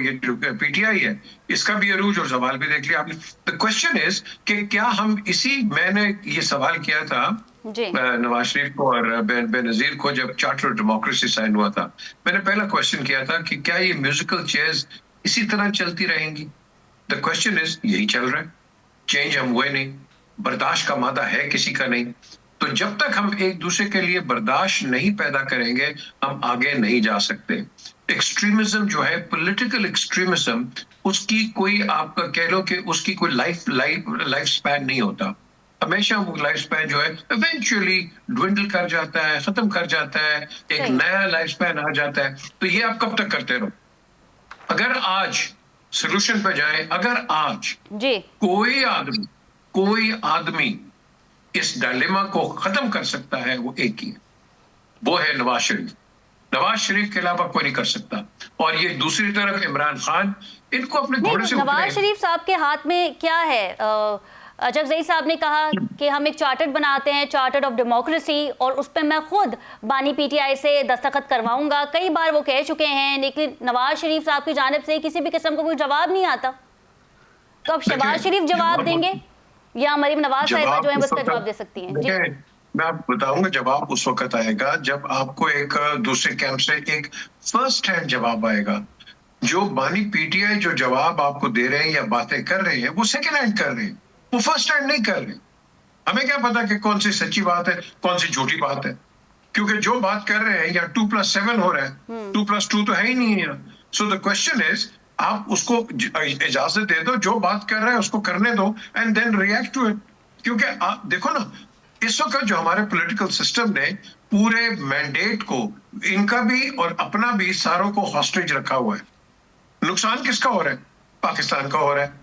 ये जो पीटीआई है इसका भी अरूज और सवाल भी देख लिया आपने। द क्वेश्चन इज कि क्या हम मैंने ये सवाल किया था नवाज शरीफ को और बेनजीर को जब चार्टर ऑफ डेमोक्रेसी साइन हुआ था। मैंने पहला क्वेश्चन किया था कि क्या ये म्यूजिकल चेयर्स इसी तरह चलती रहेंगी। द क्वेश्चन इज यही चल रहा है, चेंज हम हुए नहीं, बर्दाश्त का मादा है किसी का नहीं। तो जब तक हम एक दूसरे के लिए बर्दाश्त नहीं पैदा करेंगे हम आगे नहीं जा सकते। एक्सट्रीमिज्म जो है, पॉलिटिकल एक्सट्रीमिज्म, उसकी कोई आपका कह लो कि उसकी कोई लाइफ स्पैन नहीं होता। हमेशा वो लाइफ स्पैन जो है इवेंचुअली ड्विंडल कर जाता है, खत्म कर जाता है, एक नया लाइफ स्पैन आ जाता है। तो ये आप कब तक करते रहो। अगर आज सोल्यूशन पे जाए, अगर आज जी कोई आदमी इस डायलेमा को खत्म कर सकता है, वो एक ही है, वो है नवाज शरीफ। नवाज शरीफ के अलावा कोई नहीं कर सकता। और ये दूसरी तरफ इमरान खान, इनको अपने घोड़े से नवाज शरीफ साहब के हाथ में क्या है? जगज़ई साहब ने कहा कि हम एक चार्टर बनाते हैं, चार्टर ऑफ डेमोक्रेसी, और उस पर मैं खुद बानी पीटीआई से दस्तखत करवाऊंगा। कई बार वो कह चुके हैं, लेकिन नवाज शरीफ साहब की जानिब से किसी भी किस्म का कोई जवाब नहीं आता। तो अब शहबाज शरीफ जवाब देंगे या मरीम नवाज साहिबा जो है उसका जवाब दे सकती हैं? जी मैं आपको बताऊंगा जवाब उस वक्त आएगा जब आपको एक दूसरे कैंप से एक फर्स्ट हैंड जवाब आएगा। जो बानी पीटीआई जो जवाब आपको दे रहे हैं या बातें कर रहे हैं वो सेकंड हैंड कर रहे हैं, वो फर्स्ट हैंड नहीं कर रहे। हमें क्या पता कि कौन सी सच्ची बात है, कौन सी झूठी बात है, क्योंकि जो बात कर रहे हैं या 2+7 हो रहा है, 2+2 तो है ही नहीं है। सो द क्वेश्चन इज, आप उसको इजाजत दे दो, जो बात कर रहे हैं उसको करने दो and then react to it. क्योंकि आप देखो ना, इस वक्त जो हमारे पॉलिटिकल सिस्टम ने पूरे मैंडेट को, इनका भी और अपना भी, सारों को हॉस्टेज रखा हुआ है। नुकसान किसका हो रहा है? पाकिस्तान का हो रहा है।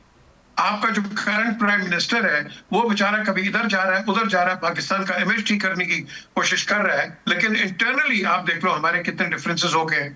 आपका जो करंट प्राइम मिनिस्टर है वो बेचारा कभी इधर जा रहा है, उधर जा रहा है, पाकिस्तान का इमेज ठीक करने की कोशिश कर रहा है, लेकिन इंटरनली आप देख लो हमारे कितने डिफरेंसेस हो गए हैं।